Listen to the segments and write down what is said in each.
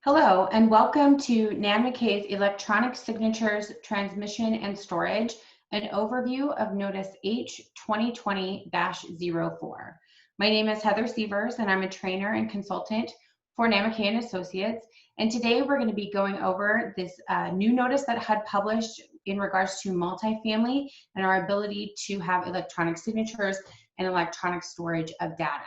Hello, and welcome to NAMICA's Electronic Signatures Transmission and Storage, an overview of Notice H 2020-04. My name is Heather Sievers, and I'm a trainer and consultant for NAMICA and Associates. And today we're going to be going over this new notice that HUD published in regards to multifamily and our ability to have electronic signatures and electronic storage of data.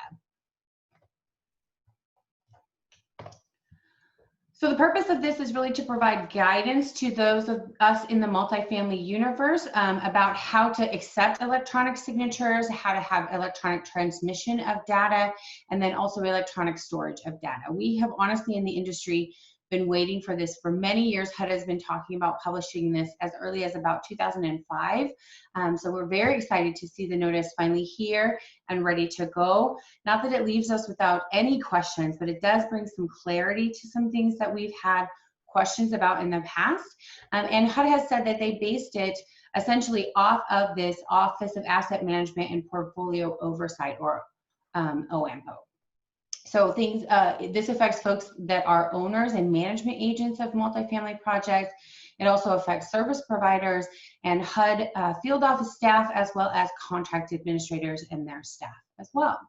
So the purpose of this is really to provide guidance to those of us in the multifamily universe about how to accept electronic signatures, how to have electronic transmission of data, and then also electronic storage of data. We have honestly in the industry been waiting for this for many years. HUD has been talking about publishing this as early as about 2005. So we're very excited to see the notice finally here and ready to go. Not that it leaves us without any questions, but it does bring some clarity to some things that we've had questions about in the past. And HUD has said that they based it essentially off of this Office of Asset Management and Portfolio Oversight, or OAMPO. So things, this affects folks that are owners and management agents of multifamily projects. It also affects service providers and HUD field office staff, as well as contract administrators and their staff as well.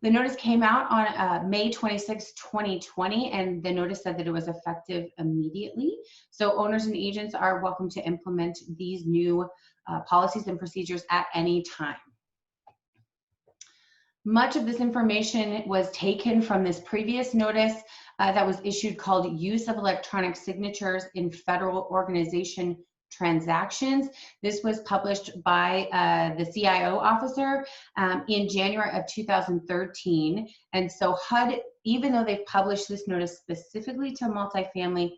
The notice came out on May 26, 2020, and the notice said that it was effective immediately. So owners and agents are welcome to implement these new policies and procedures at any time. Much of this information was taken from this previous notice that was issued called Use of Electronic Signatures in Federal Organization Transactions. This was published by the CIO officer in January of 2013. And so HUD, even though they've published this notice specifically to multifamily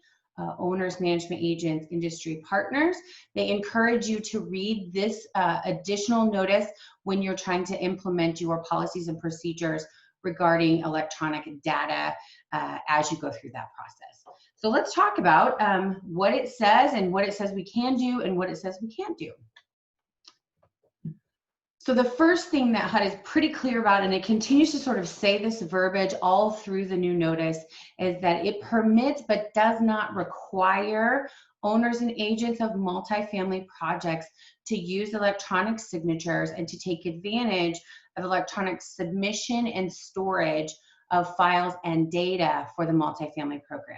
owners, management agents, industry partners, they encourage you to read this additional notice when you're trying to implement your policies and procedures regarding electronic data as you go through that process. So let's talk about what it says and what it says we can do and what it says we can't do. So the first thing that HUD is pretty clear about, and it continues to sort of say this verbiage all through the new notice, is that it permits but does not require owners and agents of multifamily projects to use electronic signatures and to take advantage of electronic submission and storage of files and data for the multifamily program.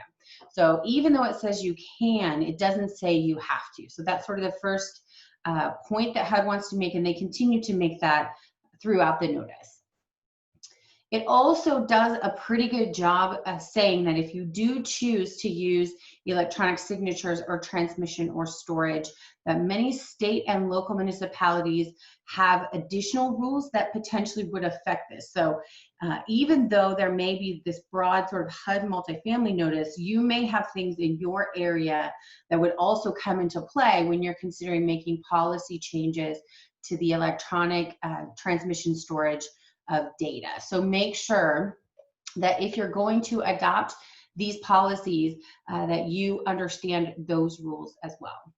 So even though it says you can, it doesn't say you have to. So that's sort of the first point that HUD wants to make, and they continue to make that throughout the notice. It also does a pretty good job of saying that if you do choose to use electronic signatures or transmission or storage, that many state and local municipalities have additional rules that potentially would affect this. So even though there may be this broad sort of HUD multifamily notice, you may have things in your area that would also come into play when you're considering making policy changes to the electronic transmission storage of data. So make sure that if you're going to adopt these policies, that you understand those rules as well.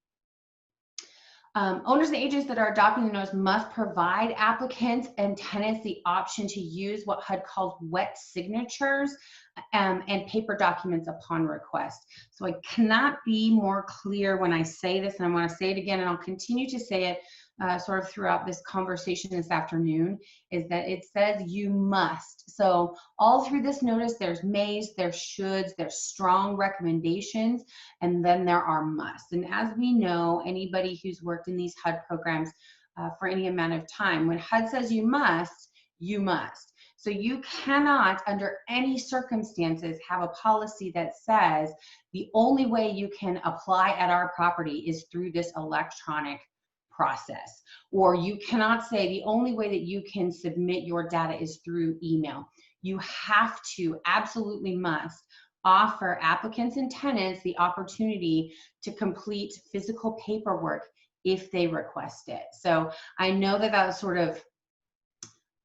Owners and agents that are adopting the notice must provide applicants and tenants the option to use what HUD calls wet signatures and paper documents upon request. So I cannot be more clear when I say this, and I want to say it again, and I'll continue to say it sort of throughout this conversation this afternoon, is that it says you must. So all through this notice, there's mays, there's shoulds, there's strong recommendations, and then there are musts. And as we know, anybody who's worked in these HUD programs for any amount of time, when HUD says you must, you must. So you cannot, under any circumstances, have a policy that says the only way you can apply at our property is through this electronic process. Or you cannot say the only way that you can submit your data is through email. You have to, absolutely must, offer applicants and tenants the opportunity to complete physical paperwork if they request it. So I know that that sort of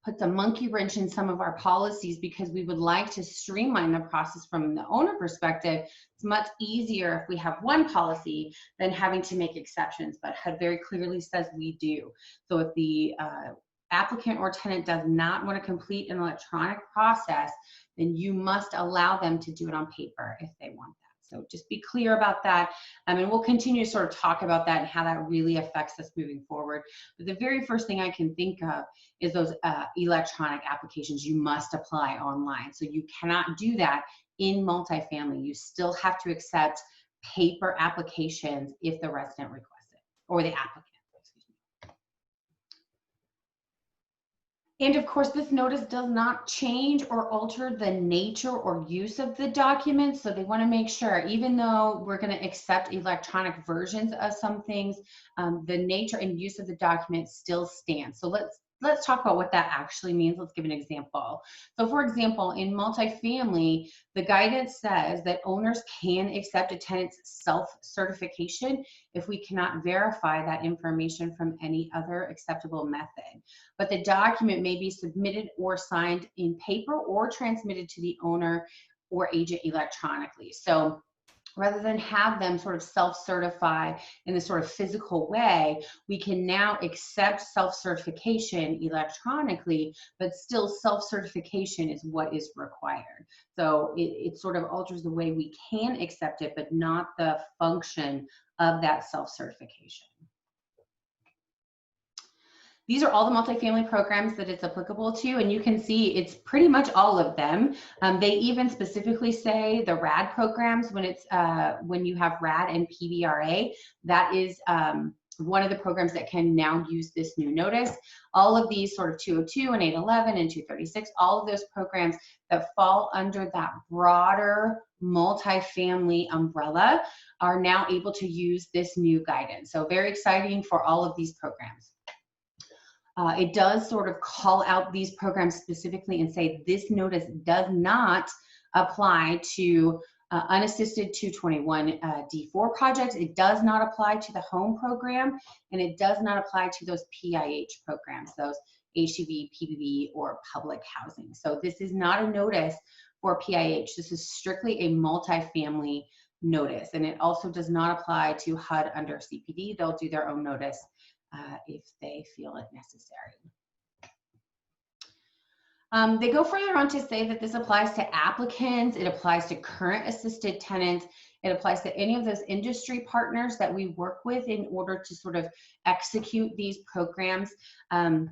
puts a monkey wrench in some of our policies, because we would like to streamline the process from the owner perspective. It's much easier if we have one policy than having to make exceptions, but HUD very clearly says we do. So if the applicant or tenant does not want to complete an electronic process, then you must allow them to do it on paper if they want that. So just be clear about that. And we'll continue to sort of talk about that and how that really affects us moving forward. But the very first thing I can think of is those electronic applications you must apply online. So you cannot do that in multifamily. You still have to accept paper applications if the resident requests it, or the applicant. And of course, this notice does not change or alter the nature or use of the document. So they want to make sure, even though we're going to accept electronic versions of some things, the nature and use of the document still stands. So let's talk about what that actually means. Let's give an example. So for example, in multifamily, the guidance says that owners can accept a tenant's self-certification if we cannot verify that information from any other acceptable method. But the document may be submitted or signed in paper or transmitted to the owner or agent electronically. So rather than have them sort of self-certify in this sort of physical way, we can now accept self-certification electronically, but still self-certification is what is required. So it sort of alters the way we can accept it, but not the function of that self-certification. These are all the multifamily programs that it's applicable to, and you can see it's pretty much all of them. They even specifically say the RAD programs when you have RAD and PBRA, that is one of the programs that can now use this new notice. All of these sort of 202 and 811 and 236, all of those programs that fall under that broader multifamily umbrella are now able to use this new guidance. So very exciting for all of these programs. It does sort of call out these programs specifically and say this notice does not apply to unassisted 221 D4 projects. It does not apply to the home program, and it does not apply to those PIH programs, those HUD, PBB, or public housing. So this is not a notice for PIH. This is strictly a multifamily notice, and it also does not apply to HUD under CPD. They'll do their own notice if they feel it necessary. They go further on to say that this applies to applicants, it applies to current assisted tenants, it applies to any of those industry partners that we work with in order to sort of execute these programs. And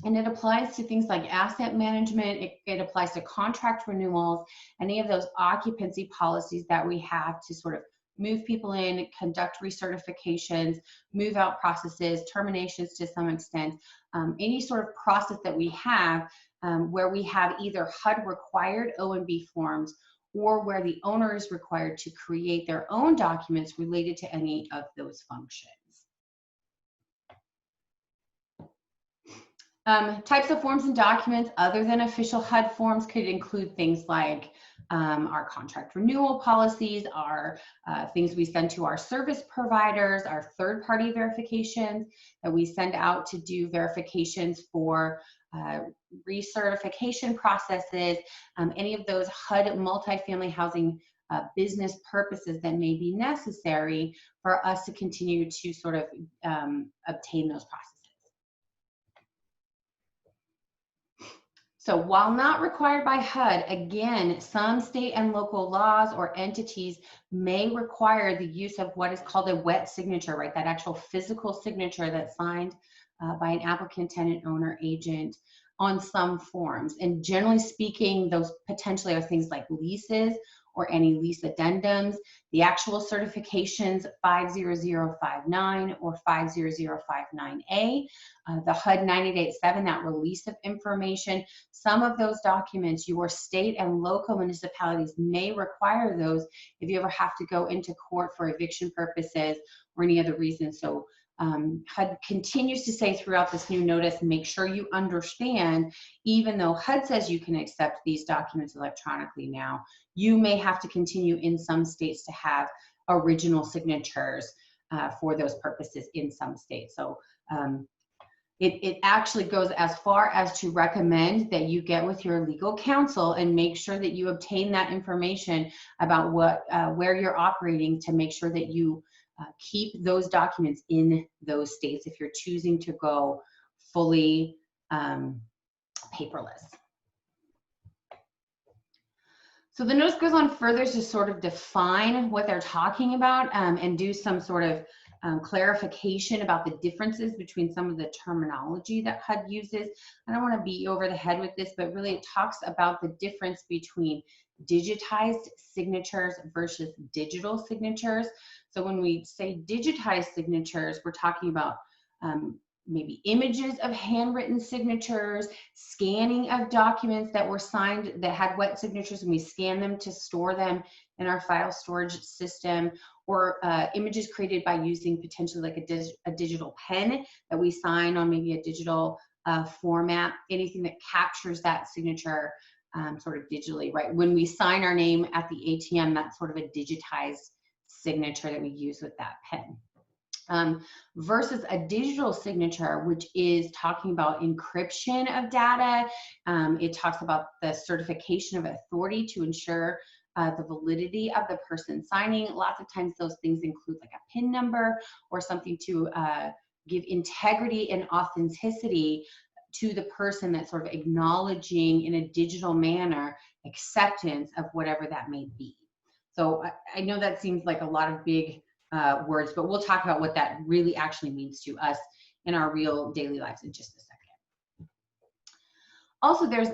it applies to things like asset management, it applies to contract renewals, any of those occupancy policies that we have to sort of move people in, conduct recertifications, move out processes, terminations to some extent, any sort of process that we have where we have either HUD required O&B forms or where the owner is required to create their own documents related to any of those functions. Types of forms and documents other than official HUD forms could include things like our contract renewal policies, our things we send to our service providers, our third-party verifications that we send out to do verifications for recertification processes, any of those HUD multifamily housing business purposes that may be necessary for us to continue to sort of obtain those processes. So while not required by HUD, again, some state and local laws or entities may require the use of what is called a wet signature, right? That actual physical signature that's signed by an applicant, tenant, owner, agent on some forms. And generally speaking, those potentially are things like leases or any lease addendums, the actual certifications 50059 or 50059A, the HUD 9887, that release of information. Some of those documents, your state and local municipalities may require those if you ever have to go into court for eviction purposes or any other reason. So HUD continues to say throughout this new notice, make sure you understand, even though HUD says you can accept these documents electronically now, you may have to continue in some states to have original signatures for those purposes in some states. So it actually goes as far as to recommend that you get with your legal counsel and make sure that you obtain that information about where you're operating to make sure that you keep those documents in those states if you're choosing to go fully paperless. So the notice goes on further to sort of define what they're talking about and do some sort of clarification about the differences between some of the terminology that HUD uses. I don't want to beat you over the head with this, but really it talks about the difference between digitized signatures versus digital signatures. So when we say digitized signatures, we're talking about maybe images of handwritten signatures, scanning of documents that were signed that had wet signatures, and we scan them to store them in our file storage system, or images created by using potentially like a digital pen that we sign on maybe a digital format, anything that captures that signature sort of digitally, right? When we sign our name at the ATM, that's sort of a digitized signature that we use with that pen. Versus a digital signature, which is talking about encryption of data. It talks about the certification of authority to ensure the validity of the person signing. Lots of times those things include like a PIN number or something to give integrity and authenticity to the person that's sort of acknowledging in a digital manner acceptance of whatever that may be. So I know that seems like a lot of big words, but we'll talk about what that really actually means to us in our real daily lives in just a second. Also, there's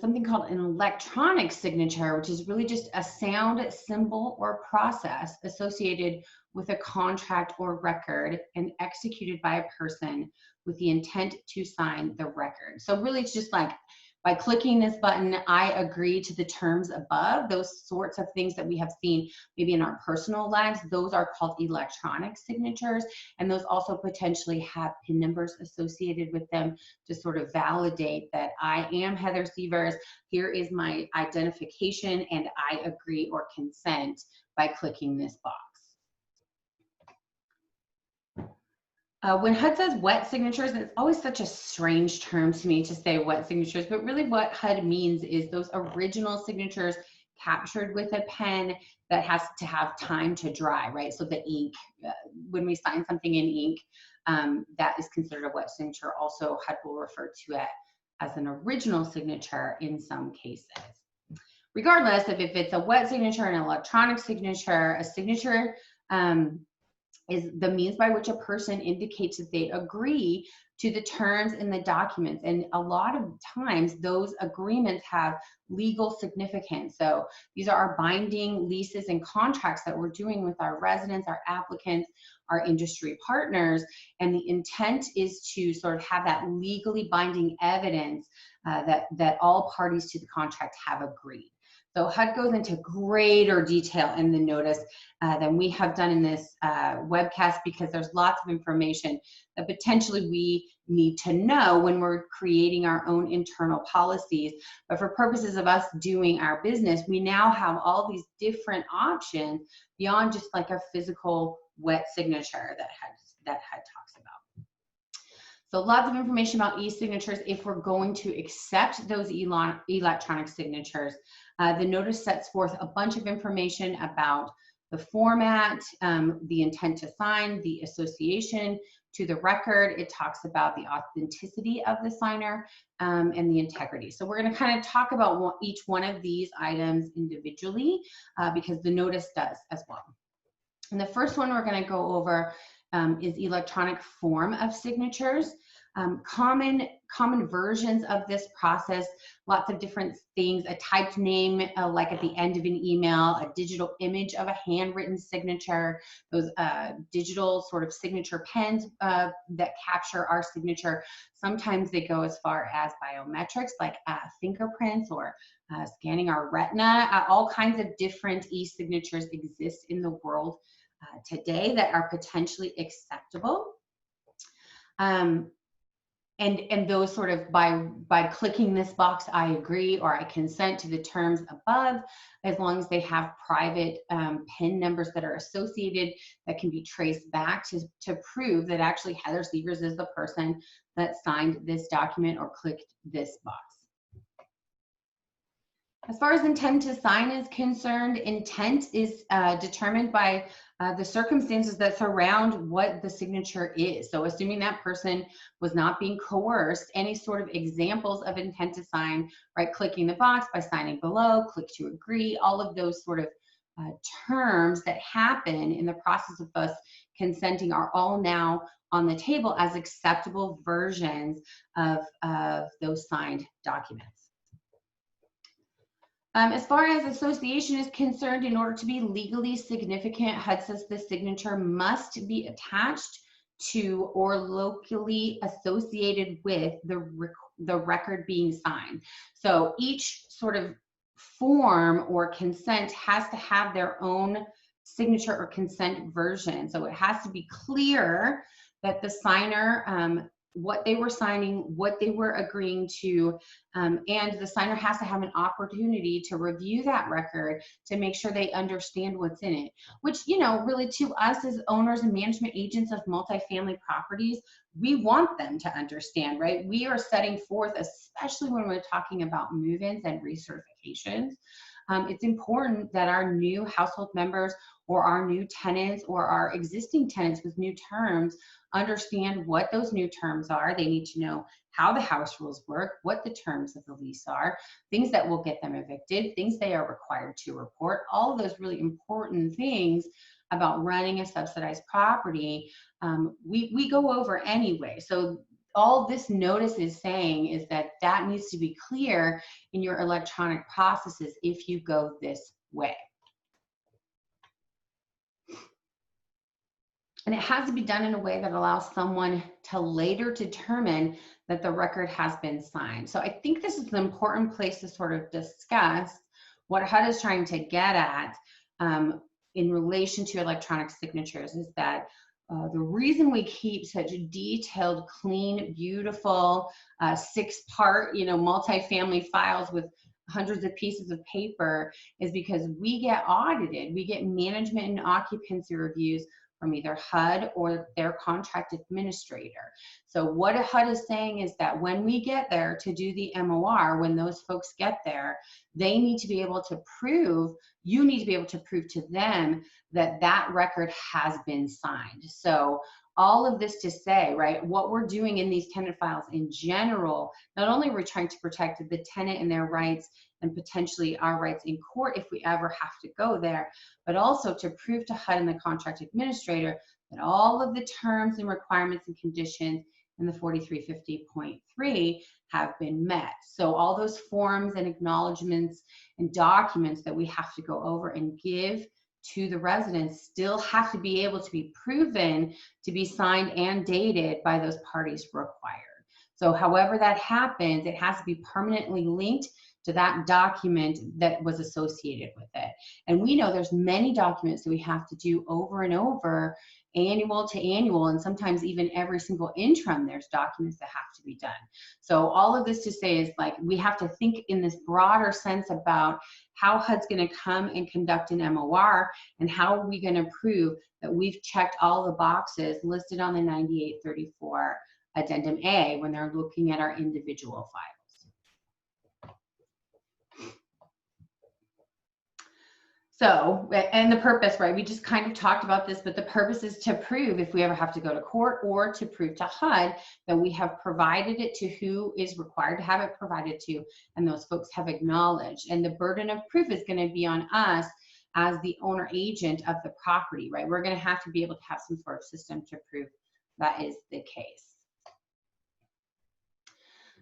something called an electronic signature, which is really just a sound, symbol, or process associated with a contract or record and executed by a person with the intent to sign the record. So really it's just like, by clicking this button, I agree to the terms above. Those sorts of things that we have seen maybe in our personal lives, those are called electronic signatures. And those also potentially have PIN numbers associated with them to sort of validate that I am Heather Sievers. Here is my identification and I agree or consent by clicking this box. When HUD says wet signatures, it's always such a strange term to me to say wet signatures, but really what HUD means is those original signatures captured with a pen that has to have time to dry, right? So the ink, when we sign something in ink, that is considered a wet signature. Also, HUD will refer to it as an original signature in some cases. Regardless of if it's a wet signature, an electronic signature, a signature is the means by which a person indicates that they agree to the terms in the documents. And a lot of times those agreements have legal significance. So these are our binding leases and contracts that we're doing with our residents, our applicants, our industry partners. And the intent is to sort of have that legally binding evidence that all parties to the contract have agreed. So HUD goes into greater detail in the notice than we have done in this webcast, because there's lots of information that potentially we need to know when we're creating our own internal policies. But for purposes of us doing our business, we now have all these different options beyond just like a physical wet signature that HUD talks about. So lots of information about e-signatures if we're going to accept those electronic signatures. The notice sets forth a bunch of information about the format, the intent to sign, the association to the record. It talks about the authenticity of the signer and the integrity. So we're going to kind of talk about each one of these items individually because the notice does as well. And the first one we're going to go over is electronic form of signatures. Common versions of this process, lots of different things, a typed name like at the end of an email, a digital image of a handwritten signature, those digital sort of signature pens that capture our signature. Sometimes they go as far as biometrics like fingerprints or scanning our retina. All kinds of different e-signatures exist in the world today that are potentially acceptable. And those sort of by clicking this box, I agree or I consent to the terms above, as long as they have private PIN numbers that are associated that can be traced back to prove that actually Heather Sievers is the person that signed this document or clicked this box. As far as intent to sign is concerned, intent is determined by the circumstances that surround what the signature is. So assuming that person was not being coerced, any sort of examples of intent to sign, right? Clicking the box by signing below, click to agree, all of those sort of terms that happen in the process of us consenting are all now on the table as acceptable versions of those signed documents. As far as association is concerned, in order to be legally significant, HUD says the signature must be attached to or locally associated with the record being signed. So each sort of form or consent has to have their own signature or consent version. So it has to be clear that the signer, what they were signing, what they were agreeing to, and the signer has to have an opportunity to review that record to make sure they understand what's in it, which, you know, really to us as owners and management agents of multifamily properties, we want them to understand, right? We are setting forth, especially when we're talking about move-ins and recertifications. It's important that our new household members or our new tenants or our existing tenants with new terms understand what those new terms are. They need to know how the house rules work, what the terms of the lease are, things that will get them evicted, things they are required to report, all of those really important things about running a subsidized property, we go over anyway. So all this notice is saying is that that needs to be clear in your electronic processes if you go this way. And it has to be done in a way that allows someone to later determine that the record has been signed. So I think this is an important place to sort of discuss what HUD is trying to get at in relation to electronic signatures is that the reason we keep such detailed, clean, beautiful, 6-part, you know, multifamily files with hundreds of pieces of paper is because we get audited. We get management and occupancy reviews from either HUD or their contract administrator. So what a HUD is saying is that when we get there to do the MOR, when those folks get there, they need to be able to prove, you need to be able to prove to them that that record has been signed. So all of this to say, right, what we're doing in these tenant files in general, not only are we trying to protect the tenant and their rights and potentially our rights in court if we ever have to go there, but also to prove to HUD and the contract administrator that all of the terms and requirements and conditions in the 4350.3 have been met. So all those forms and acknowledgements and documents that we have to go over and give to the residents still have to be able to be proven to be signed and dated by those parties required. So however that happens, it has to be permanently linked to that document that was associated with it. And we know there's many documents that we have to do over and over, annual to annual, and sometimes even every single interim, there's documents that have to be done. So all of this to say is like, we have to think in this broader sense about how HUD's gonna come and conduct an MOR, and how are we gonna prove that we've checked all the boxes listed on the 9834 Addendum A when they're looking at our individual files. So, and the purpose, right? We just kind of talked about this, but the purpose is to prove if we ever have to go to court or to prove to HUD that we have provided it to who is required to have it provided to, and those folks have acknowledged. And the burden of proof is going to be on us as the owner agent of the property, right? We're going to have to be able to have some sort of system to prove that is the case.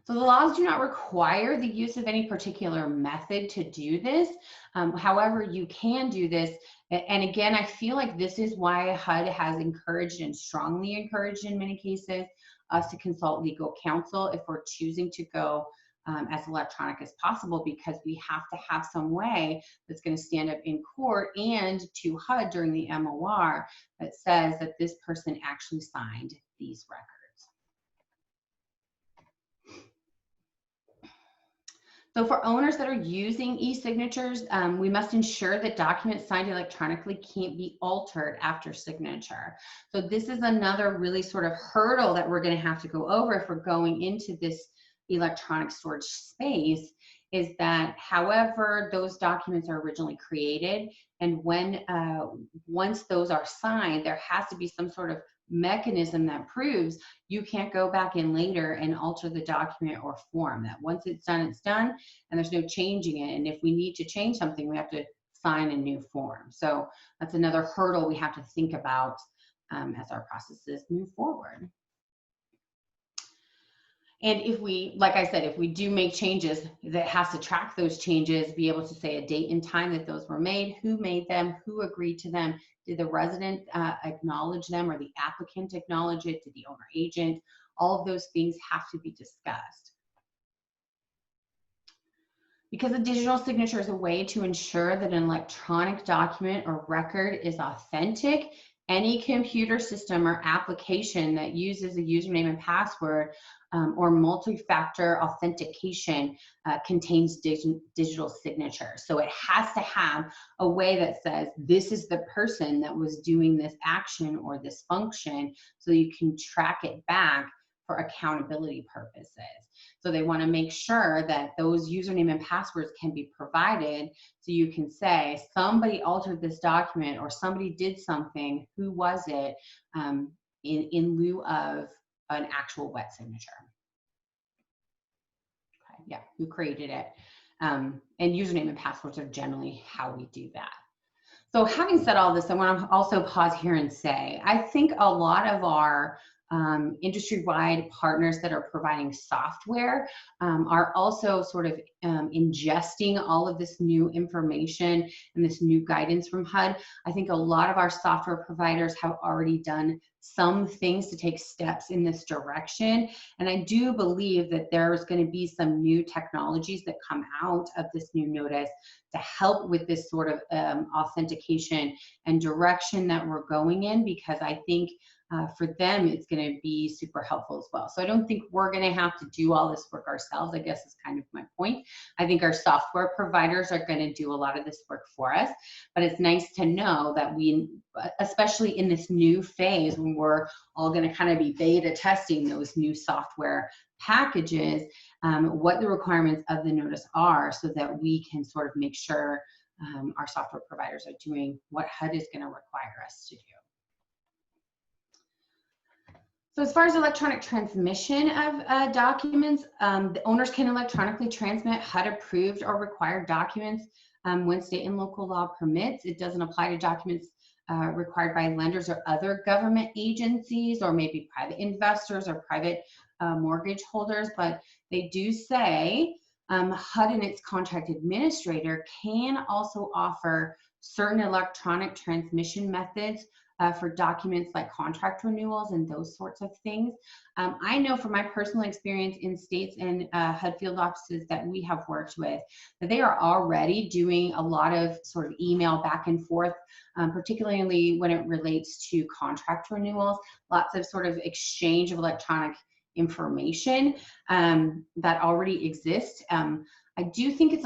So the laws do not require the use of any particular method to do this. However, you can do this. And again, I feel like this is why HUD has encouraged and strongly encouraged in many cases us to consult legal counsel if we're choosing to go as electronic as possible, because we have to have some way that's going to stand up in court and to HUD during the MOR that says that this person actually signed these records. So for owners that are using e-signatures, we must ensure that documents signed electronically can't be altered after signature. So this is another really sort of hurdle that we're going to have to go over if we're going into this electronic storage space, is that however those documents are originally created, and when once those are signed, there has to be some sort of mechanism that proves you can't go back in later and alter the document or form. That once it's done, and there's no changing it. And if we need to change something, we have to sign a new form. So that's another hurdle we have to think about as our processes move forward. And if we, like I said, if we do make changes, that has to track those changes, be able to say a date and time that those were made, who made them, who agreed to them, did the resident acknowledge them, or the applicant acknowledge it, did the owner agent, all of those things have to be discussed. Because a digital signature is a way to ensure that an electronic document or record is authentic, any computer system or application that uses a username and password or multi-factor authentication contains digital signature. So it has to have a way that says this is the person that was doing this action or this function, so you can track it back for accountability purposes. So they want to make sure that those username and passwords can be provided, so you can say somebody altered this document or somebody did something, who was it, in lieu of an actual wet signature. Okay, yeah, who created it. And username and passwords are generally how we do that. So having said all this, I want to also pause here and say, I think a lot of our industry-wide partners that are providing software are also sort of ingesting all of this new information and this new guidance from HUD. I think a lot of our software providers have already done some things to take steps in this direction. And I do believe that there's going to be some new technologies that come out of this new notice to help with this sort of authentication and direction that we're going in, because I think for them, it's going to be super helpful as well. So I don't think we're going to have to do all this work ourselves, I guess is kind of my point. I think our software providers are going to do a lot of this work for us, but it's nice to know that we, especially in this new phase when we're all going to kind of be beta testing those new software packages, what the requirements of the notice are, so that we can sort of make sure our software providers are doing what HUD is going to require us to do. So as far as electronic transmission of documents, the owners can electronically transmit HUD approved or required documents when state and local law permits. It doesn't apply to documents required by lenders or other government agencies, or maybe private investors or private mortgage holders, but they do say HUD and its contract administrator can also offer certain electronic transmission methods for documents like contract renewals and those sorts of things. I know from my personal experience in states and HUD field offices that we have worked with, that they are already doing a lot of sort of email back and forth, particularly when it relates to contract renewals, lots of sort of exchange of electronic information that already exists. I do think it's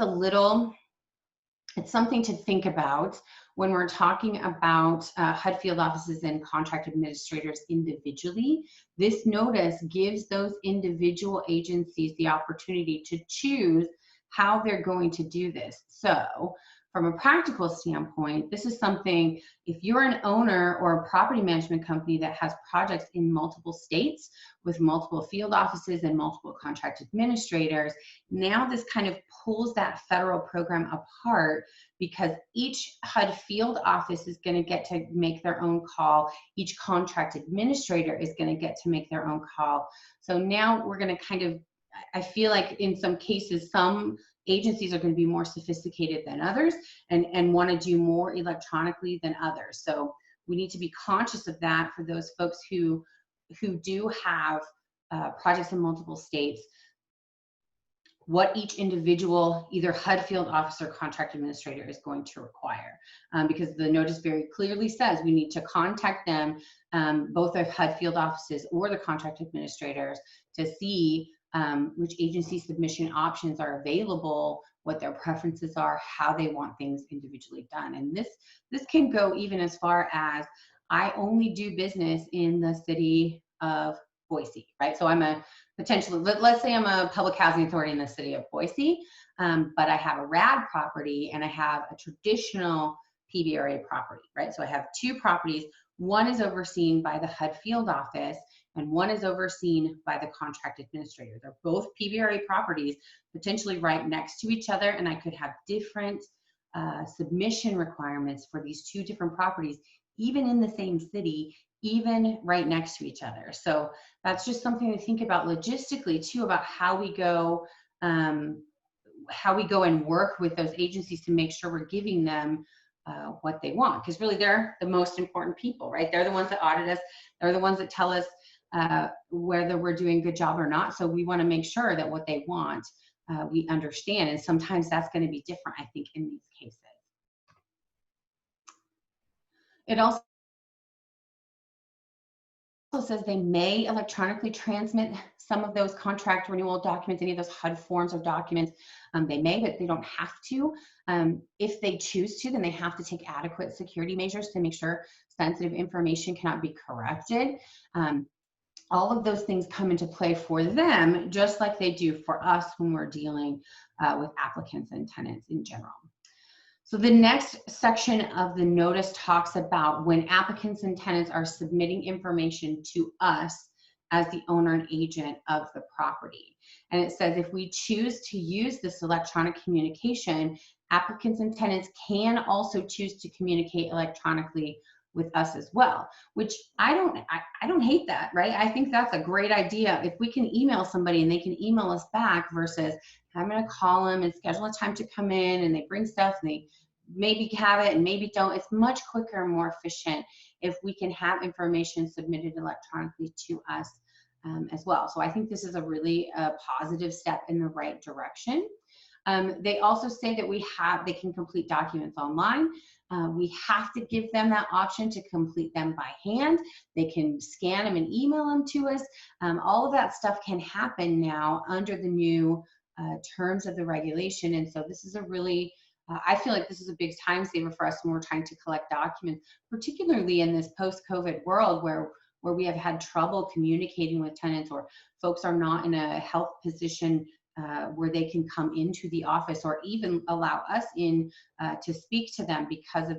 something to think about when we're talking about HUD field offices and contract administrators individually. This notice gives those individual agencies the opportunity to choose how they're going to do this. So from a practical standpoint, this is something, if you're an owner or a property management company that has projects in multiple states with multiple field offices and multiple contract administrators, now this kind of pulls that federal program apart, because each HUD field office is going to get to make their own call. Each contract administrator is going to get to make their own call. So now we're going to kind of, I feel like in some cases, some agencies are going to be more sophisticated than others and want to do more electronically than others. So we need to be conscious of that for those folks who do have projects in multiple states, what each individual, either HUD field office or contract administrator, is going to require. Because the notice very clearly says we need to contact them, both the HUD field offices or the contract administrators, to see which agency submission options are available, what their preferences are, how they want things individually done. And this can go even as far as, I only do business in the city of Boise, right? So I'm a potential, let's say I'm a public housing authority in the city of Boise, but I have a RAD property and I have a traditional PBRA property, right? So I have two properties. One is overseen by the HUD field office and one is overseen by the contract administrator. They're both PBRA properties, potentially right next to each other, and I could have different submission requirements for these two different properties, even in the same city, even right next to each other. So that's just something to think about logistically too, about how we go and work with those agencies to make sure we're giving them what they want, because really they're the most important people, right? They're the ones that audit us. They're the ones that tell us whether we're doing a good job or not. So we want to make sure that what they want, we understand. And sometimes that's going to be different, I think, in these cases. It also says they may electronically transmit some of those contract renewal documents, any of those HUD forms or documents. They may, but they don't have to. If they choose to, then they have to take adequate security measures to make sure sensitive information cannot be corrupted. All of those things come into play for them, just like they do for us when we're dealing with applicants and tenants in general. So the next section of the notice talks about when applicants and tenants are submitting information to us as the owner and agent of the property. And it says if we choose to use this electronic communication, applicants and tenants can also choose to communicate electronically with us as well, which I don't hate that, right? I think that's a great idea. If we can email somebody and they can email us back versus having to call them and schedule a time to come in and they bring stuff and they maybe have it and maybe don't. It's much quicker and more efficient if we can have information submitted electronically to us as well. So I think this is a really positive step in the right direction. They also say that they can complete documents online. We have to give them that option to complete them by hand. They can scan them and email them to us. All of that stuff can happen now under the new terms of the regulation. And so this is a really, I feel like this is a big time saver for us when we're trying to collect documents, particularly in this post-COVID world where we have had trouble communicating with tenants, or folks are not in a health position where they can come into the office or even allow us in to speak to them because of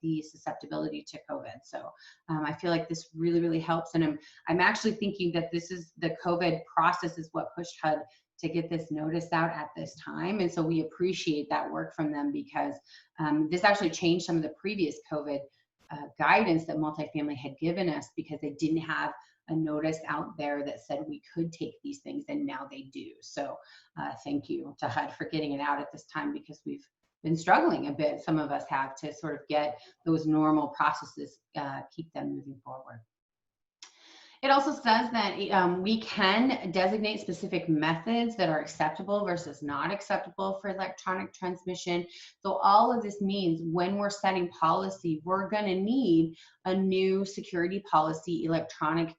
the susceptibility to COVID. So I feel like this really, really helps. And I'm actually thinking that this is the COVID process is what pushed HUD to get this notice out at this time. And so we appreciate that work from them, because this actually changed some of the previous COVID guidance that multifamily had given us, because they didn't have a notice out there that said we could take these things, and now they do. So thank you to HUD for getting it out at this time, because we've been struggling a bit. Some of us have to sort of get those normal processes, keep them moving forward. It also says that we can designate specific methods that are acceptable versus not acceptable for electronic transmission. So all of this means when we're setting policy, we're going to need a new security policy, electronic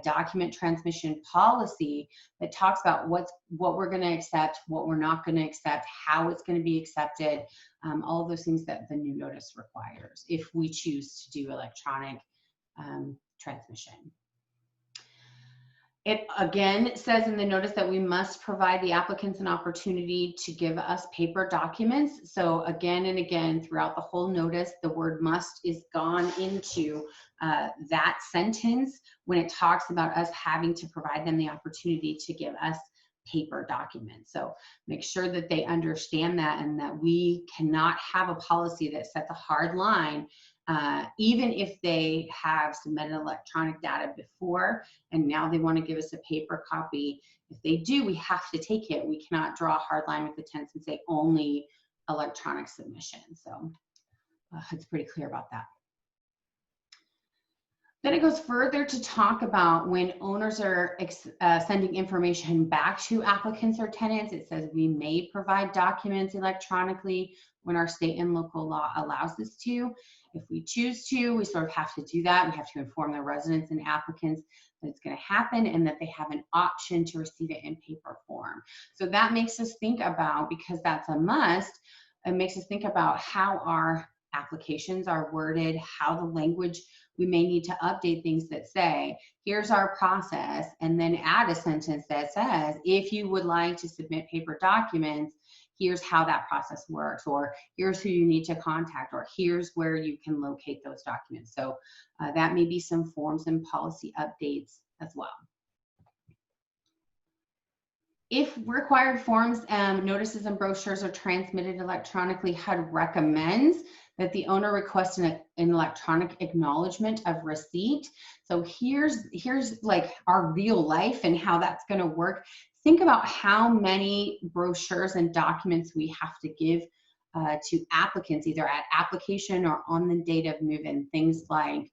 document transmission policy that talks about what we're going to accept, what we're not going to accept, how it's going to be accepted, all of those things that the new notice requires if we choose to do electronic transmission. It again says in the notice that we must provide the applicants an opportunity to give us paper documents. So again and again throughout the whole notice, the word must is gone into that sentence when it talks about us having to provide them the opportunity to give us paper documents. So make sure that they understand that, and that we cannot have a policy that sets a hard line. Even if they have submitted electronic data before and now they want to give us a paper copy, if they do, we have to take it. We cannot draw a hard line with the tenants and say only electronic submission. So it's pretty clear about that. Then it goes further to talk about when owners are sending information back to applicants or tenants. It says we may provide documents electronically when our state and local law allows us to. If we choose to, we sort of have to do that. We have to inform the residents and applicants that it's going to happen and that they have an option to receive it in paper form. So that makes us think about, because that's a must, it makes us think about how our applications are worded, how the language, we may need to update things that say, here's our process, and then add a sentence that says, if you would like to submit paper documents, here's how that process works, or here's who you need to contact, or here's where you can locate those documents. So that may be some forms and policy updates as well. If required forms, notices, and brochures are transmitted electronically, HUD recommends that the owner request an electronic acknowledgement of receipt. So here's like our real life and how that's going to work. Think about how many brochures and documents we have to give to applicants, either at application or on the date of move-in. Things like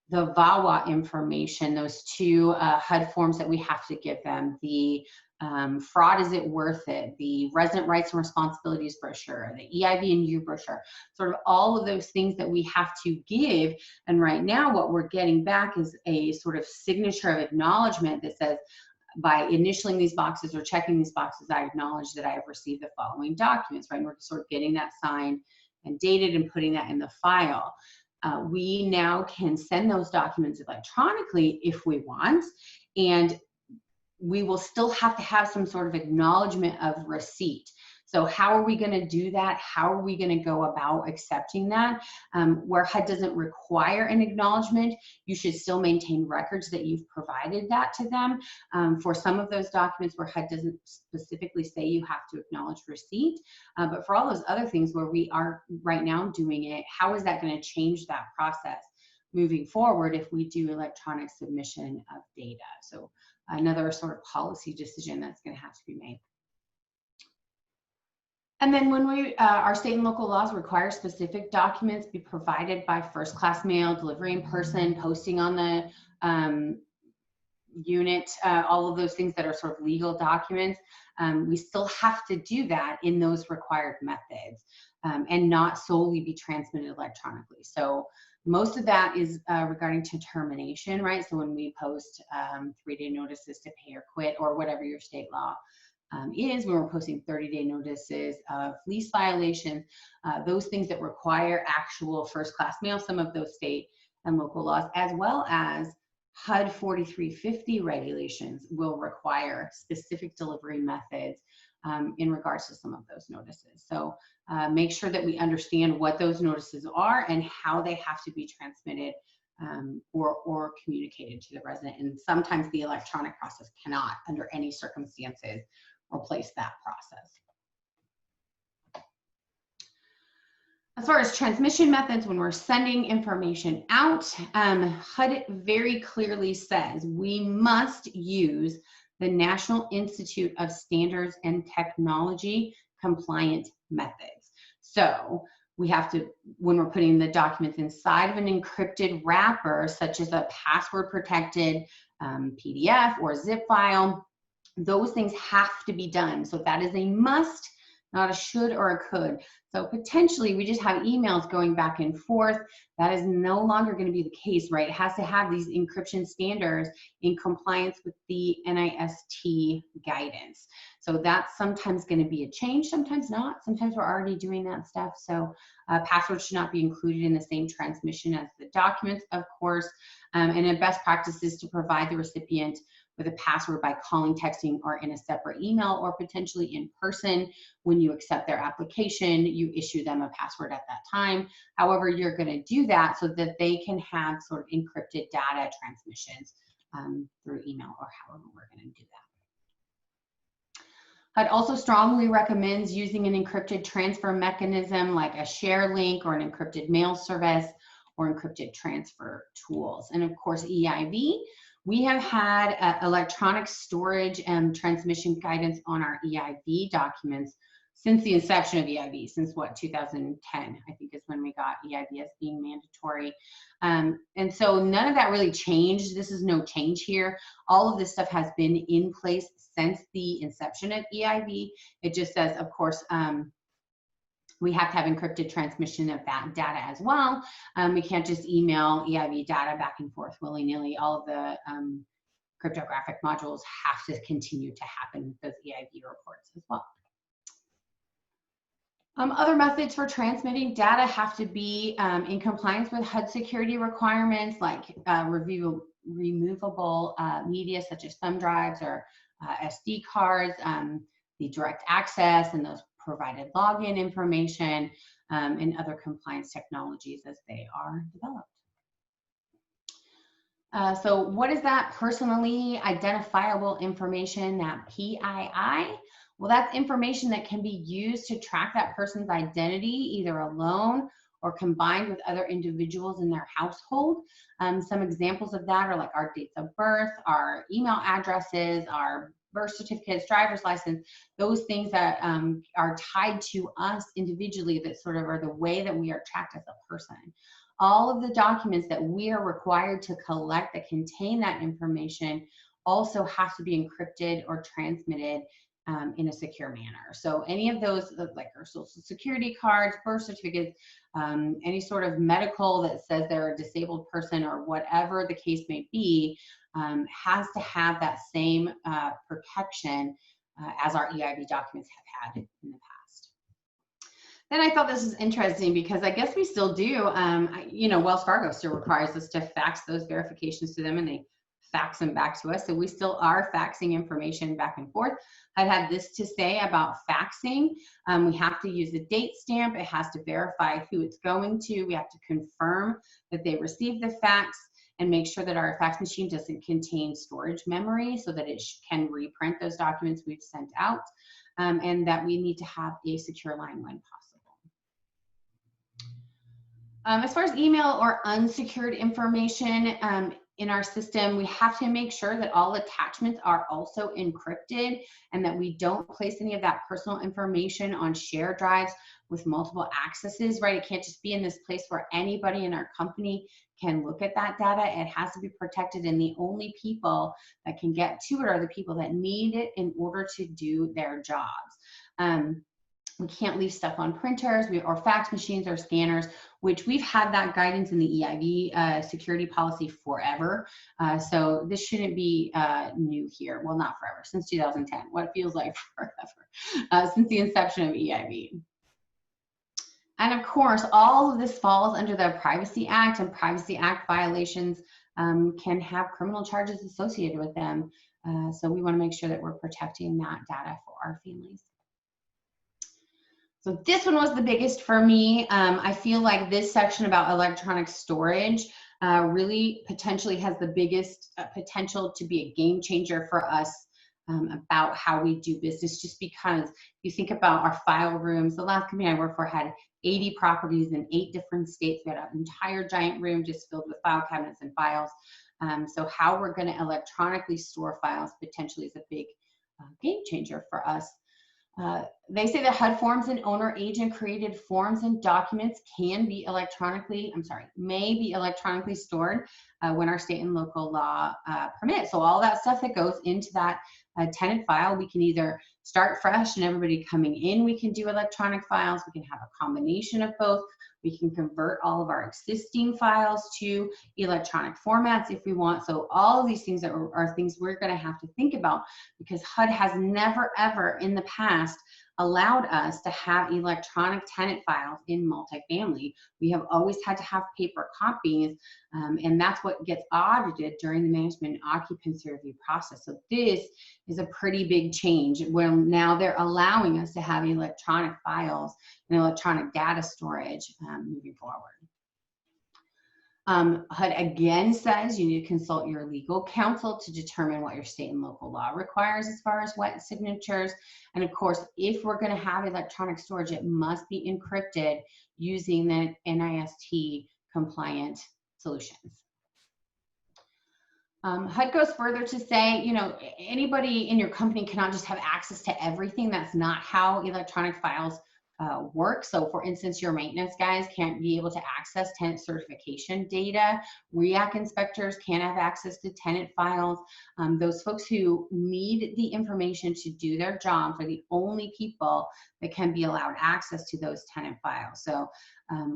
the VAWA information, those two HUD forms that we have to give them, the fraud, is it worth it, the resident rights and responsibilities brochure, the EIV and U brochure, sort of all of those things that we have to give. And right now what we're getting back is a sort of signature of acknowledgement that says, by initialing these boxes or checking these boxes, I acknowledge that I have received the following documents, right? And we're sort of getting that signed and dated and putting that in the file. We now can send those documents electronically if we want, and we will still have to have some sort of acknowledgement of receipt. So how are we going to do that? How are we going to go about accepting that? Where HUD doesn't require an acknowledgement, you should still maintain records that you've provided that to them. For some of those documents where HUD doesn't specifically say you have to acknowledge receipt, but for all those other things where we are right now doing it, how is that going to change that process moving forward if we do electronic submission of data? So another sort of policy decision that's going to have to be made. And then when we, our state and local laws require specific documents be provided by first class mail, delivery in person, posting on the unit, all of those things that are sort of legal documents, we still have to do that in those required methods and not solely be transmitted electronically. So most of that is regarding to termination, right? So when we post 3-day notices to pay or quit, or whatever your state law is, when we're posting 30-day notices of lease violation, those things that require actual first class mail, some of those state and local laws, as well as HUD 4350 regulations will require specific delivery methods in regards to some of those notices. So make sure that we understand what those notices are and how they have to be transmitted or communicated to the resident. And sometimes the electronic process cannot, under any circumstances, replace that process. As far as transmission methods, when we're sending information out, HUD very clearly says we must use the National Institute of Standards and Technology compliant methods. So we have to, when we're putting the documents inside of an encrypted wrapper, such as a password protected PDF or zip file, those things have to be done. So that is a must, not a should or a could. So potentially we just have emails going back and forth. That is no longer going to be the case, right? It has to have these encryption standards in compliance with the NIST guidance. So that's sometimes going to be a change, sometimes not. Sometimes we're already doing that stuff. So passwords should not be included in the same transmission as the documents, of course. And a best practice is to provide the recipient with a password by calling, texting, or in a separate email, or potentially in person. When you accept their application, you issue them a password at that time. However, you're going to do that so that they can have sort of encrypted data transmissions through email, or however we're going to do that. HUD also strongly recommends using an encrypted transfer mechanism like a share link or an encrypted mail service or encrypted transfer tools. And of course, EIV. We have had electronic storage and transmission guidance on our EIV documents since the inception of EIV, since what, 2010, I think is when we got EIV as being mandatory. And so none of that really changed. This is no change here. All of this stuff has been in place since the inception of EIV. It just says, of course, we have to have encrypted transmission of that data as well. We can't just email EIV data back and forth willy-nilly. All of the cryptographic modules have to continue to happen with those EIV reports as well. Other methods for transmitting data have to be in compliance with HUD security requirements, like removable media such as thumb drives or SD cards, the direct access and those provided login information, and other compliance technologies as they are developed. So what is that personally identifiable information, that PII? Well, that's information that can be used to track that person's identity, either alone or combined with other individuals in their household. Some examples of that are like our dates of birth, our email addresses, our birth certificates, driver's license, those things that are tied to us individually that sort of are the way that we are tracked as a person. All of the documents that we are required to collect that contain that information also have to be encrypted or transmitted in a secure manner. So any of those, like our social security cards, birth certificates, any sort of medical that says they're a disabled person or whatever the case may be, has to have that same protection as our EIV documents have had in the past. Then I thought this was interesting because I guess we still do, you know, Wells Fargo still requires us to fax those verifications to them, and they fax them back to us. So we still are faxing information back and forth. I'd have this to say about faxing. We have to use a date stamp. It has to verify who it's going to. We have to confirm that they received the fax and make sure that our fax machine doesn't contain storage memory so that it can reprint those documents we've sent out, and that we need to have a secure line when possible. As far as email or unsecured information in our system, we have to make sure that all attachments are also encrypted and that we don't place any of that personal information on shared drives with multiple accesses, right? It can't just be in this place where anybody in our company can look at that data. It has to be protected, and the only people that can get to it are the people that need it in order to do their jobs. We can't leave stuff on printers or fax machines or scanners, which we've had that guidance in the EIV security policy forever. So this shouldn't be new here. Well, not forever, since 2010, what feels like forever, since the inception of EIV. And of course, all of this falls under the Privacy Act, and Privacy Act violations can have criminal charges associated with them. So we want to make sure that we're protecting that data for our families. So this one was the biggest for me. I feel like this section about electronic storage really potentially has the biggest potential to be a game changer for us about how we do business, just because you think about our file rooms. The last company I worked for had 80 properties in 8 different states. We had an entire giant room just filled with file cabinets and files. So how we're going to electronically store files potentially is a big game changer for us. They say that HUD forms and owner agent created forms and documents may be electronically stored when our state and local law permit. So all that stuff that goes into that tenant file, we can either start fresh and everybody coming in, we can do electronic files. We can have a combination of both. We can convert all of our existing files to electronic formats if we want. So all of these things are things we're going to have to think about, because HUD has never, ever in the past allowed us to have electronic tenant files in multifamily. We have always had to have paper copies, and that's what gets audited during the management and occupancy review process. So this is a pretty big change where now they're allowing us to have electronic files and electronic data storage moving forward. HUD again says you need to consult your legal counsel to determine what your state and local law requires as far as wet signatures. And of course, if we're going to have electronic storage, it must be encrypted using the NIST compliant solutions. HUD goes further to say, you know, anybody in your company cannot just have access to everything. That's not how electronic files work. So for instance, your maintenance guys can't be able to access tenant certification data. REAC inspectors can't have access to tenant files. Those folks who need the information to do their jobs are the only people that can be allowed access to those tenant files. So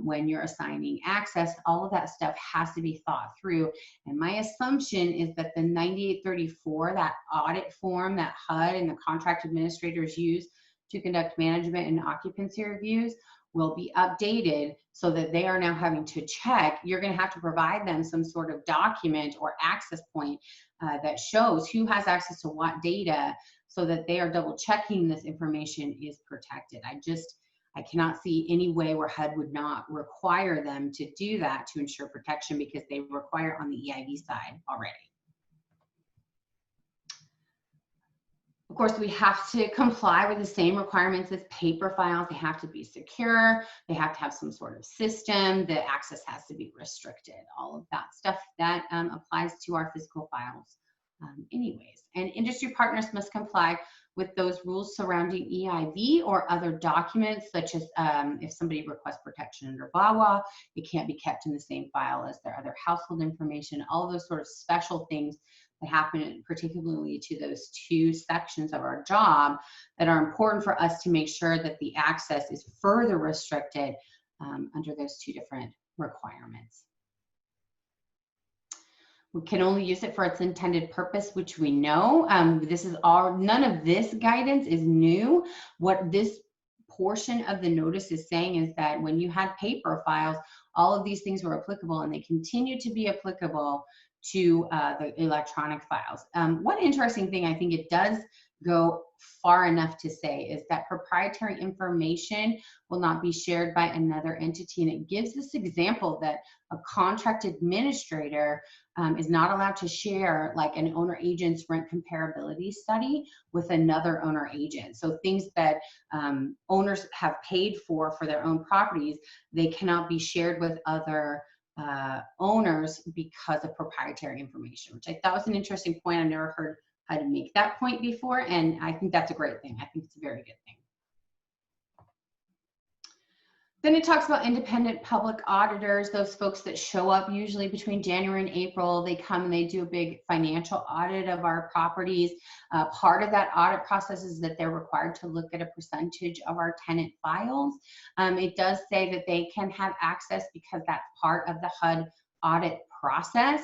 when you're assigning access, all of that stuff has to be thought through. And my assumption is that the 9834, that audit form that HUD and the contract administrators use to conduct management and occupancy reviews will be updated so that they are now having to check. You're going to have to provide them some sort of document or access point that shows who has access to what data so that they are double checking this information is protected. I cannot see any way where HUD would not require them to do that to ensure protection, because they require on the EIV side already. Of course, we have to comply with the same requirements as paper files. They have to be secure. They have to have some sort of system. The access has to be restricted. All of that stuff that applies to our physical files anyways. And industry partners must comply with those rules surrounding EIV or other documents, such as if somebody requests protection under VAWA, it can't be kept in the same file as their other household information. All of those sort of special things that happen particularly to those two sections of our job that are important for us to make sure that the access is further restricted under those two different requirements. We can only use it for its intended purpose, which we know. This is all, none of this guidance is new. What this portion of the notice is saying is that when you had paper files, all of these things were applicable, and they continue to be applicable to the electronic files. One interesting thing I think it does go far enough to say is that proprietary information will not be shared by another entity. And it gives this example that a contract administrator is not allowed to share like an owner agent's rent comparability study with another owner agent. So things that owners have paid for their own properties, they cannot be shared with other owners because of proprietary information, which I thought was an interesting point. I've never heard how to make that point before, and I think that's a great thing. I think it's a very good thing. Then it talks about independent public auditors, those folks that show up usually between January and April. They come and they do a big financial audit of our properties. Part of that audit process is that they're required to look at a percentage of our tenant files. It does say that they can have access because that's part of the HUD audit process,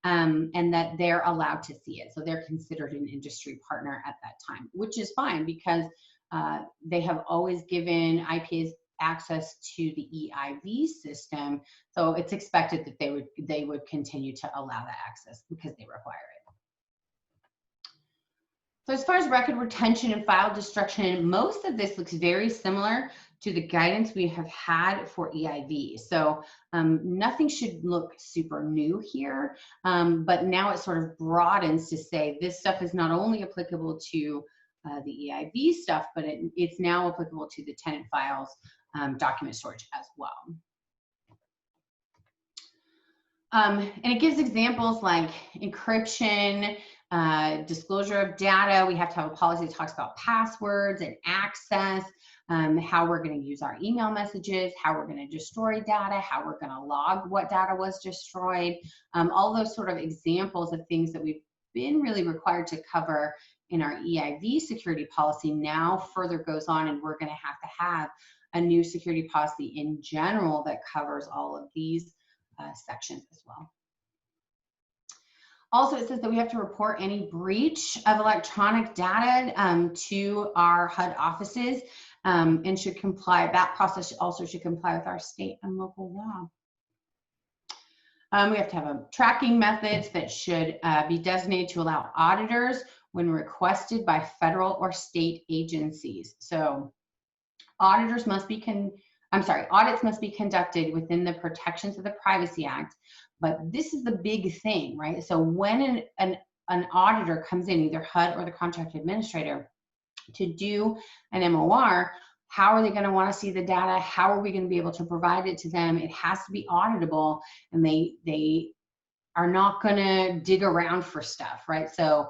and that they're allowed to see it. So they're considered an industry partner at that time, which is fine because they have always given IPAs access to the EIV system. So it's expected that they would continue to allow that access because they require it. So as far as record retention and file destruction, most of this looks very similar to the guidance we have had for EIV. So nothing should look super new here, but now it sort of broadens to say this stuff is not only applicable to the EIV stuff, but it's now applicable to the tenant files document storage as well. And it gives examples like encryption, disclosure of data. We have to have a policy that talks about passwords and access, how we're going to use our email messages, how we're going to destroy data, how we're going to log what data was destroyed. All those sort of examples of things that we've been really required to cover in our EIV security policy now further goes on, and we're going to have a new security policy in general that covers all of these sections as well. Also, it says that we have to report any breach of electronic data to our HUD offices and should comply. That process also should comply with our state and local law. We have to have a tracking methods that should be designated to allow auditors when requested by federal or state agencies. So audits must be conducted within the protections of the Privacy Act, but this is the big thing, right? So when an auditor comes in, either HUD or the contract administrator, to do an MOR, how are they going to want to see the data? How are we going to be able to provide it to them? It has to be auditable, and they are not going to dig around for stuff, right? So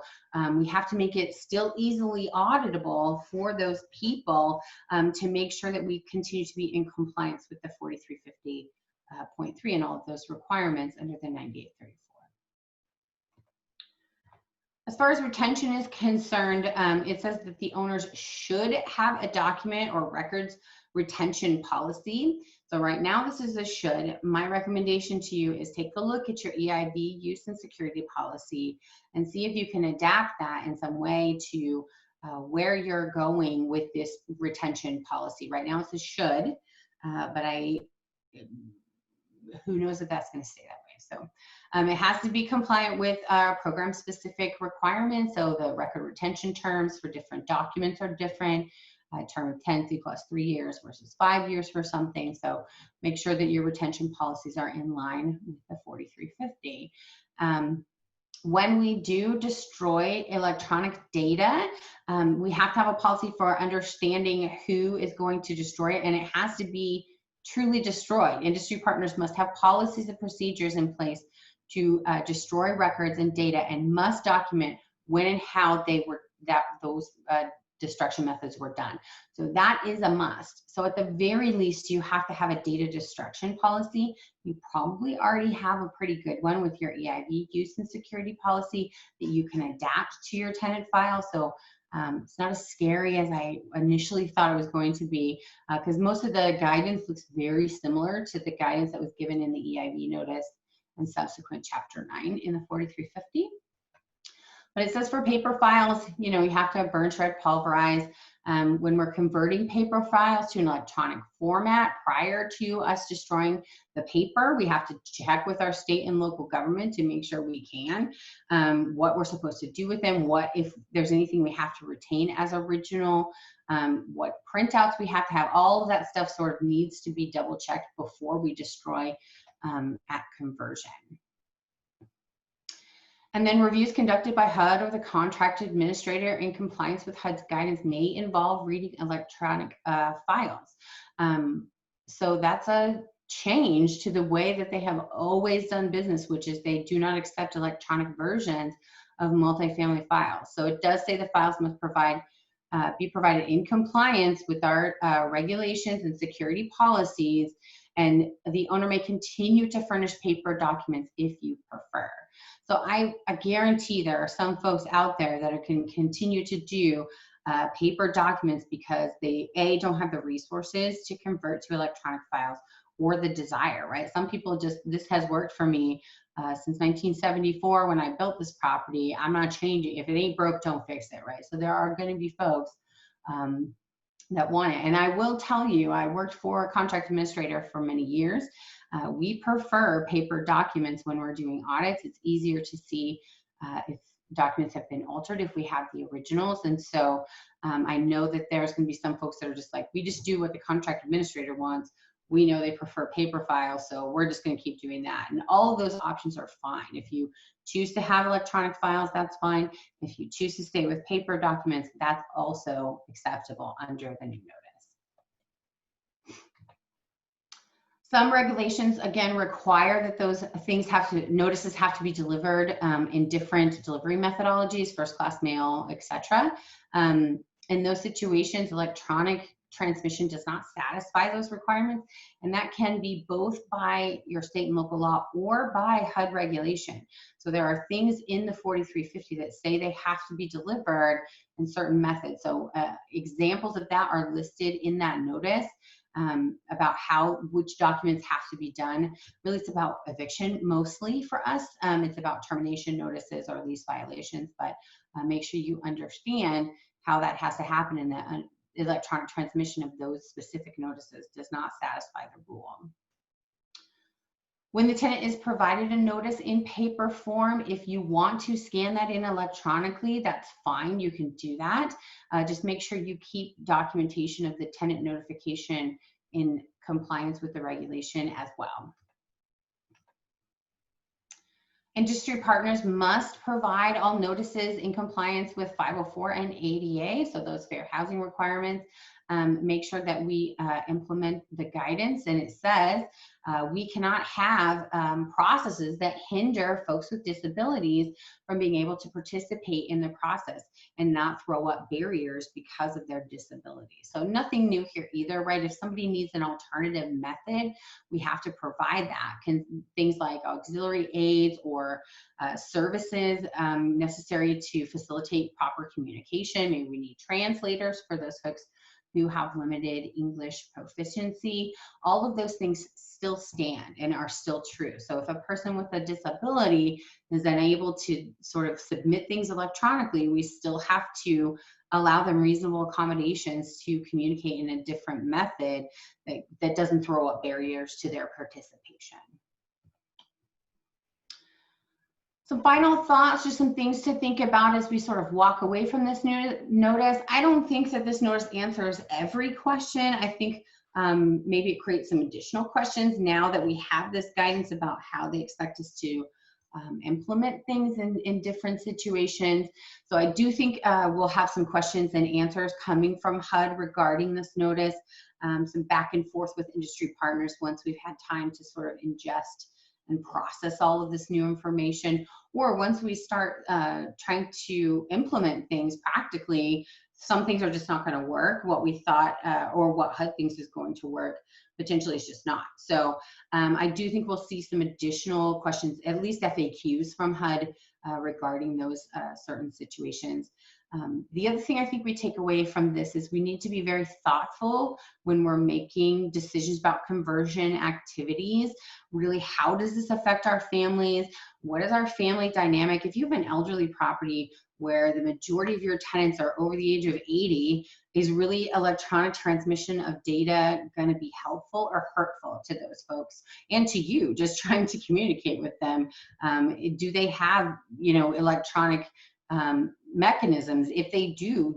we have to make it still easily auditable for those people to make sure that we continue to be in compliance with the 4350.3 and all of those requirements under the 9834. As far as retention is concerned, it says that the owners should have a document or records retention policy. So right now this is a should. My recommendation to you is take a look at your EIV use and security policy and see if you can adapt that in some way to where you're going with this retention policy. Right now it says should, but who knows if that's going to stay that way. So it has to be compliant with program specific requirements. So the record retention terms for different documents are different. Term of tenancy plus 3 years versus 5 years for something. So make sure that your retention policies are in line with the 4350. When we do destroy electronic data, we have to have a policy for understanding who is going to destroy it, and it has to be truly destroyed. Industry partners must have policies and procedures in place to destroy records and data, and must document when and how those destruction methods were done. So that is a must. So at the very least, you have to have a data destruction policy. You probably already have a pretty good one with your EIV use and security policy that you can adapt to your tenant file. So it's not as scary as I initially thought it was going to be, because most of the guidance looks very similar to the guidance that was given in the EIV notice and subsequent Chapter 9 in the 4350. But it says for paper files, you have to burn, shred, pulverize. When we're converting paper files to an electronic format prior to us destroying the paper, we have to check with our state and local government to make sure we can, what we're supposed to do with them, what if there's anything we have to retain as original, what printouts we have to have. All of that stuff sort of needs to be double checked before we destroy at conversion. And then reviews conducted by HUD or the contract administrator in compliance with HUD's guidance may involve reading electronic files. So that's a change to the way that they have always done business, which is they do not accept electronic versions of multifamily files. So it does say the files must be provided in compliance with our regulations and security policies, and the owner may continue to furnish paper documents if you prefer. So I guarantee there are some folks out there that can continue to do paper documents because they, don't have the resources to convert to electronic files or the desire, right? Some people this has worked for me since 1974 when I built this property. I'm not changing. If it ain't broke, don't fix it, right? So there are going to be folks that want it. And I will tell you, I worked for a contract administrator for many years. We prefer paper documents when we're doing audits. It's easier to see if documents have been altered if we have the originals. And so I know that there's going to be some folks that are just like, we just do what the contract administrator wants. We know they prefer paper files, so we're just going to keep doing that. And all of those options are fine. If you choose to have electronic files, that's fine. If you choose to stay with paper documents, that's also acceptable under the new notice. Some regulations, again, require that those things notices have to be delivered in different delivery methodologies, first class mail, etc. In those situations, electronic transmission does not satisfy those requirements, and that can be both by your state and local law or by HUD regulation. So there are things in the 4350 that say they have to be delivered in certain methods. So examples of that are listed in that notice. About which documents have to be done. Really, it's about eviction mostly for us. It's about termination notices or lease violations, but make sure you understand how that has to happen, and that electronic transmission of those specific notices does not satisfy the rule. When the tenant is provided a notice in paper form, if you want to scan that in electronically, that's fine, you can do that. Just make sure you keep documentation of the tenant notification in compliance with the regulation as well. Industry partners must provide all notices in compliance with 504 and ADA, so those fair housing requirements. Make sure that we implement the guidance, and it says we cannot have processes that hinder folks with disabilities from being able to participate in the process and not throw up barriers because of their disability. So nothing new here either, right? If somebody needs an alternative method, we have to provide that. Things like auxiliary aids or services necessary to facilitate proper communication. Maybe we need translators for those folks who have limited English proficiency. All of those things still stand and are still true. So if a person with a disability is unable to sort of submit things electronically, we still have to allow them reasonable accommodations to communicate in a different method that doesn't throw up barriers to their participation. Some final thoughts, just some things to think about as we sort of walk away from this notice. I don't think that this notice answers every question. I think maybe it creates some additional questions now that we have this guidance about how they expect us to implement things in different situations. So I do think we'll have some questions and answers coming from HUD regarding this notice, some back and forth with industry partners once we've had time to sort of ingest and process all of this new information, or once we start trying to implement things practically, some things are just not going to work. What we thought or what HUD thinks is going to work potentially is just not. So I do think we'll see some additional questions, at least FAQs from HUD regarding those certain situations. The other thing I think we take away from this is we need to be very thoughtful when we're making decisions about conversion activities. Really, how does this affect our families? What is our family dynamic? If you have an elderly property where the majority of your tenants are over the age of 80, is really electronic transmission of data going to be helpful or hurtful to those folks and to you just trying to communicate with them? Do they have, electronic mechanisms? If they do,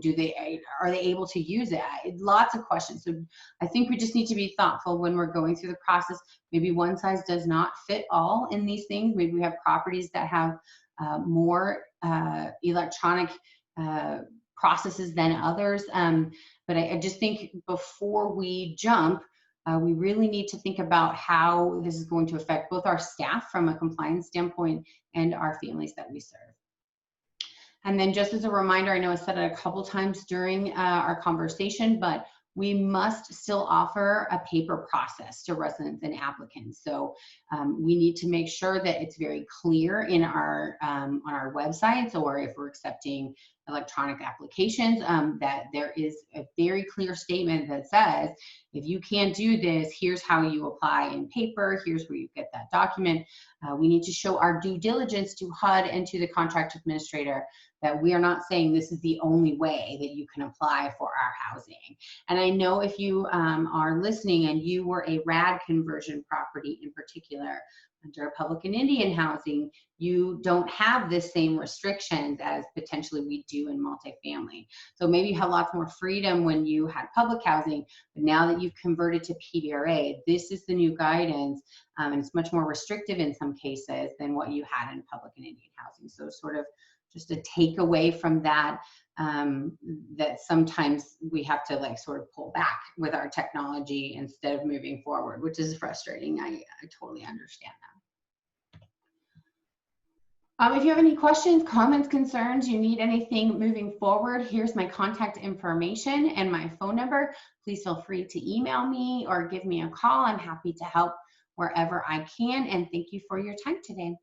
are they able to use it? Lots of questions. So I think we just need to be thoughtful when we're going through the process. Maybe one size does not fit all in these things. Maybe we have properties that have more electronic processes than others. But I just think before we jump, we really need to think about how this is going to affect both our staff from a compliance standpoint and our families that we serve. And then just as a reminder, I know I said it a couple times during our conversation, but we must still offer a paper process to residents and applicants. So we need to make sure that it's very clear in our on our websites, or if we're accepting electronic applications, that there is a very clear statement that says, if you can't do this, here's how you apply in paper, here's where you get that document. We need to show our due diligence to HUD and to the contract administrator that we are not saying this is the only way that you can apply for our housing. And I know if you are listening and you were a RAD conversion property in particular, under public and Indian housing, you don't have the same restrictions as potentially we do in multifamily. So maybe you have lots more freedom when you had public housing, but now that you've converted to PDRA, this is the new guidance, and it's much more restrictive in some cases than what you had in public and Indian housing. So sort of just a takeaway from that, that sometimes we have to sort of pull back with our technology instead of moving forward, which is frustrating. I totally understand that. If you have any questions, comments, concerns, you need anything moving forward, here's my contact information and my phone number. Please feel free to email me or give me a call. I'm happy to help wherever I can, and thank you for your time today.